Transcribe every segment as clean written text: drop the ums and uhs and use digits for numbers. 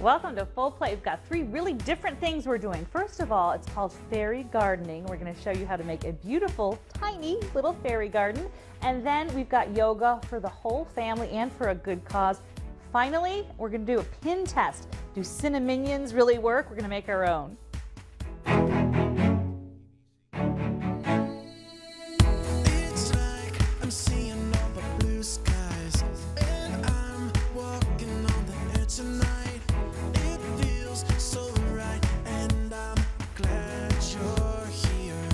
Welcome to Full Plate. We've got 3 really different things we're doing. First of all, it's called fairy gardening. We're going to show you how to make a beautiful, tiny little fairy garden. And then we've got yoga for the whole family and for a good cause. Finally, we're going to do a pin test. Do Cinnaminions really work? We're going to make our own. It's like I'm seeing all the blue skies, and I'm walking on the air tonight. It feels so right, and I'm glad you're here.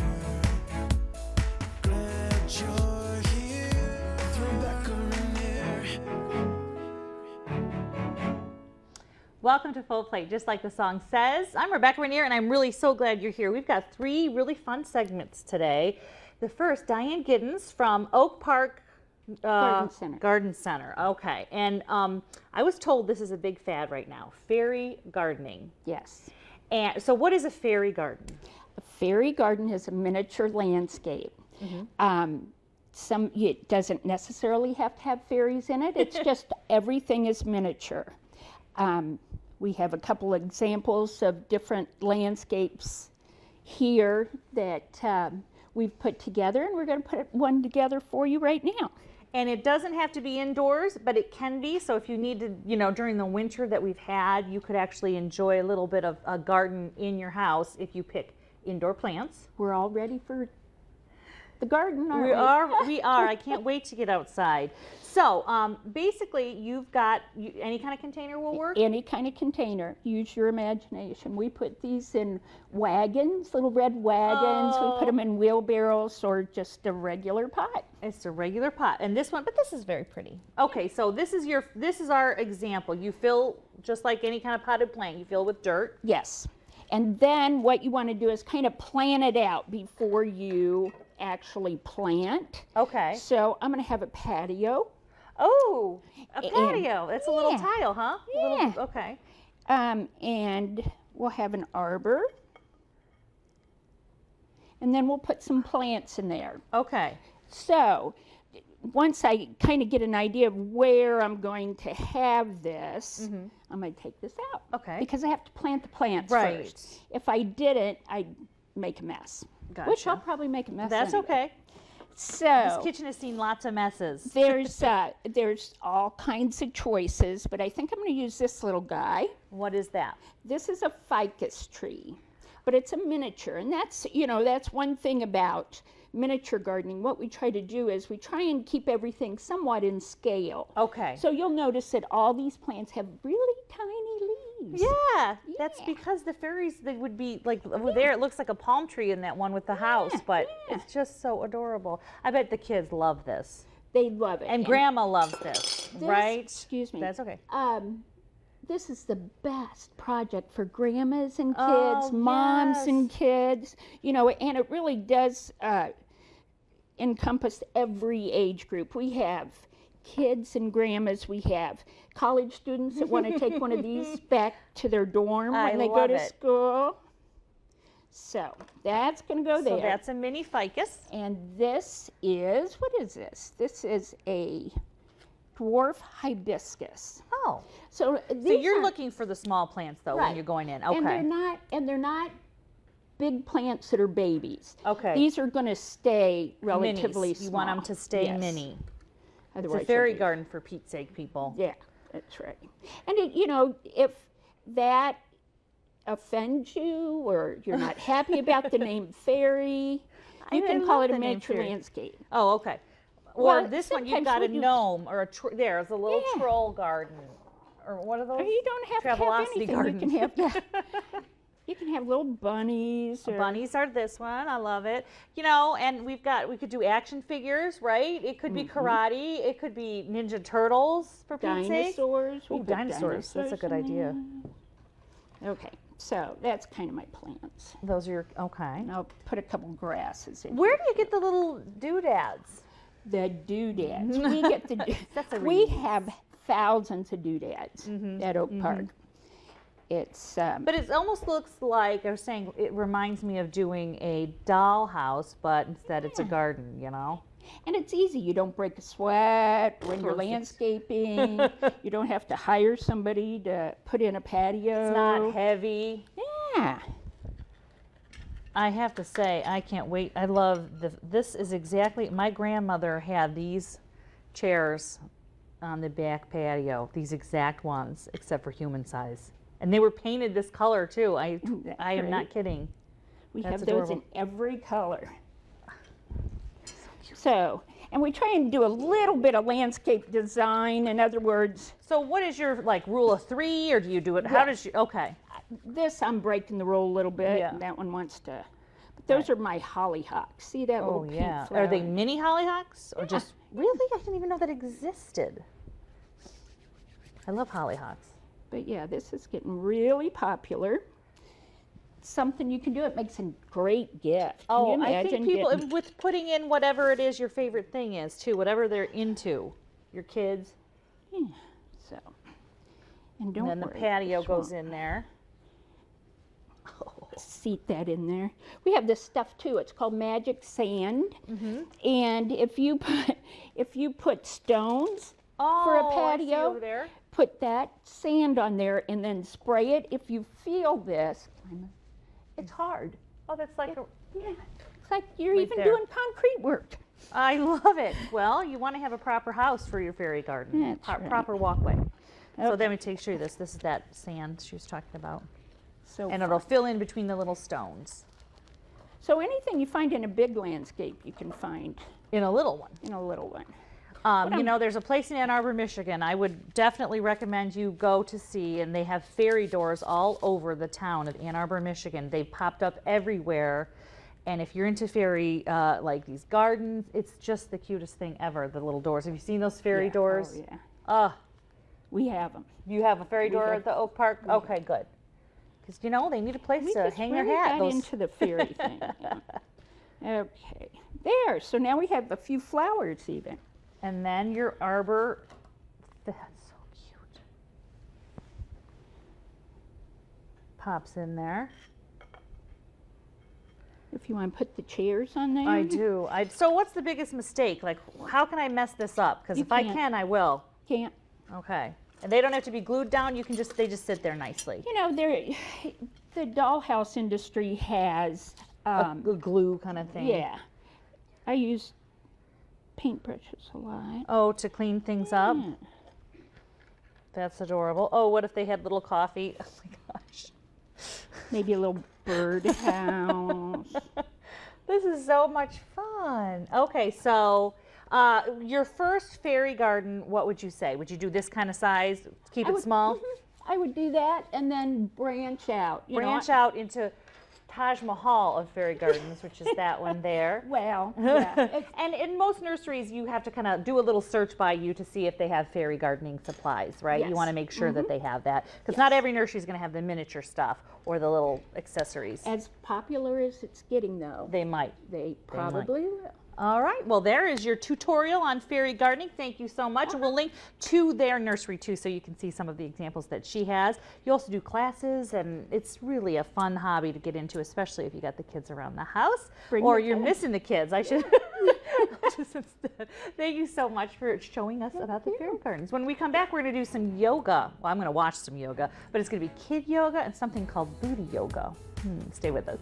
Glad you're here. Throw back a mirror. Welcome to Full Plate, just like the song says. I'm Rebecca Rainier, and I'm really so glad you're here. We've got 3 really fun segments today. The first, Diane Giddens from Oak Park Garden Center. Okay, and I was told this is a big fad right now, fairy gardening. Yes. And so what is a fairy garden? A fairy garden is a miniature landscape. It doesn't necessarily have to have fairies in it. It's just everything is miniature. We have a couple examples of different landscapes here that we've put together, and we're going to put one together for you right now. And it doesn't have to be indoors, but it can be. So if you need to, during the winter that we've had, you could actually enjoy a little bit of a garden in your house if you pick indoor plants. We're all ready for the garden, aren't we? We are. I can't wait to get outside. So basically, you've got any kind of container will work? Any kind of container. Use your imagination. We put these in wagons, little red wagons. Oh. We put them in wheelbarrows or just a regular pot. It's a regular pot, and this one, but this is very pretty. Okay, so this is our example. You fill just like any kind of potted plant. You fill with dirt. Yes. And then what you want to do is kind of plan it out before you actually plant. Okay. So I'm going to have a patio. Oh, a patio. That's a little Yeah. tile, huh? Yeah. Okay. And we'll have an arbor. And then we'll put some plants in there. Okay. So once I kind of get an idea of where I'm going to have this, I'm going to take this out. Okay. Because I have to plant the plants Right. first. If I didn't, I'd make a mess. Gotcha. Which I'll probably make a mess. That's anyway. okay. So This kitchen has seen lots of messes. there's all kinds of choices, but I think I'm going to use this little guy. What is that? This is a ficus tree, but it's a miniature, and that's that's one thing about miniature gardening. What we try to do is we try and keep everything somewhat in scale. Okay. So you'll notice that all these plants have really tiny leaves. Yeah, that's because the fairies, they would be like over there. It looks like a palm tree in that one with the house, but it's just so adorable. I bet the kids love this. They love it. And Grandma loves this, right? Excuse me. That's okay. This is the best project for grandmas and kids, Oh, moms yes. and kids, and it really does encompass every age group. We have kids and grandmas, we have college students that want to take one of these back to their dorm I when they go love to it. school. So that's going to go there. So that's a mini ficus. And this is, what is this? This is a dwarf hibiscus. Oh. So So you're looking for the small plants though when Right. you're going in. Okay. And they're not big plants that are babies. Okay. These are going to stay relatively Minis. small. You want them to stay Yes. mini. It's Otherwise a fairy they'll be- garden for Pete's sake, people. Yeah, that's right. And if that offends you or you're not happy about the name fairy, you I can call love it a the name miniature fairy. landscape. Oh, okay. Or Well, this one, you've sometimes got a we do- gnome or there's a little Yeah. troll garden. Or what are those? Or you don't have to have Travelocity anything. garden. You can have that. You can have little bunnies. Or, Bunnies are this one. I love it. And we could do action figures, right? It could be karate. It could be Ninja Turtles, for Pete's sake. dinosaurs. We Ooh, put dinosaurs. That's a good dinosaurs in idea. there. Okay, so that's kind of my plants. Those are okay. And I'll put a couple grasses in. Where do you get the little doodads? The doodads. We get the. That's a we read. have thousands of doodads at Oak Park. It's But it almost looks like, I was saying, it reminds me of doing a dollhouse, but instead it's a garden, And it's easy. You don't break a sweat when you're Perfect. landscaping. You don't have to hire somebody to put in a patio. It's not heavy. Yeah. I have to say, I can't wait. I love this is exactly, my grandmother had these chairs on the back patio, these exact ones, except for human size. And they were painted this color too. I am not great? kidding. We That's have those adorable. in every color. So, and we try and do a little bit of landscape design. In other words, So what is your like rule of three, or do you do it, how Yeah. does you, okay. this I'm breaking the rule a little bit. Yeah. And that one wants to. But those are my hollyhocks. See that Oh little pink yeah. flower? Are they mini hollyhocks or just, really? I didn't even know that existed. I love hollyhocks. But yeah, this is getting really popular. Something you can do. It makes a great gift. Can you Oh, I imagine think people, getting- with putting in whatever it is your favorite thing is too, whatever they're into, your kids, Yeah, so, and don't and then the worry, patio this goes won't in there. seat that in there. We have this stuff too. It's called magic sand, Mm-hmm. and if you put stones for a Oh, I see patio, over there. put that sand on there and then spray it. If you feel this, it's hard. Oh, that's like, Yeah, it's like you're Right even there. doing concrete work. I love it. Well, you want to have a proper house for your fairy garden, That's right. proper walkway. So Okay. let me show you this. This is that sand she was talking about. So, And it'll fill in between the little stones so anything you find in a big landscape, you can find in a little one. in a little one. You know, there's a place in Ann Arbor, Michigan, I would definitely recommend you go to see, and they have fairy doors all over the town of Ann Arbor, Michigan. They've popped up everywhere. And if you're into fairy, like these gardens, it's just the cutest thing ever, the little doors. Have you seen those fairy Yeah. doors? Oh, yeah. Oh, We have them. you have a fairy We door have- at the Oak Park? Okay, good. Because, you know, they need a place We to just hang really their hat. got Those... into the fairy thing. Yeah. Okay, there. So now we have a few flowers even. And then your arbor, that's so cute. Pops in there. If you want to put the chairs on there. I do. So what's the biggest mistake? Like, how can I mess this up? Because You if I can't. can, I will. Can't. Okay. And they don't have to be glued down. You can just, they just sit there nicely. You know, the dollhouse industry has. A glue kind of thing. Yeah. I use paintbrushes a lot. Oh, to clean things up. Yeah. That's adorable. Oh, what if they had little coffee? Oh my gosh. Maybe a little birdhouse. This is so much fun. Okay, so your first fairy garden, what would you say? Would you do this kind of size? Keep I it would- small? mhm. I would do that and then branch out. You know, Branch out into Taj Mahal of fairy gardens, which is that one there. Well, yeah. And in most nurseries, you have to kind of do a little search by you to see if they have fairy gardening supplies, right? You Yes. want to make sure that they have that. Because not every nursery is going to have the miniature stuff or the little accessories. As popular as it's getting, though, They might. they probably will. All right, well, there is your tutorial on fairy gardening. Thank you so much. And we'll link to their nursery too, so you can see some of the examples that she has. You also do classes, and it's really a fun hobby to get into, especially if you got the kids around the house, Bring or the you're kids. missing the kids. I should just instead. Thank you so much for showing us about the fairy gardens. When we come back, we're going to do some yoga. Well, I'm going to watch some yoga, but it's going to be kid yoga and something called booty yoga. Stay with us.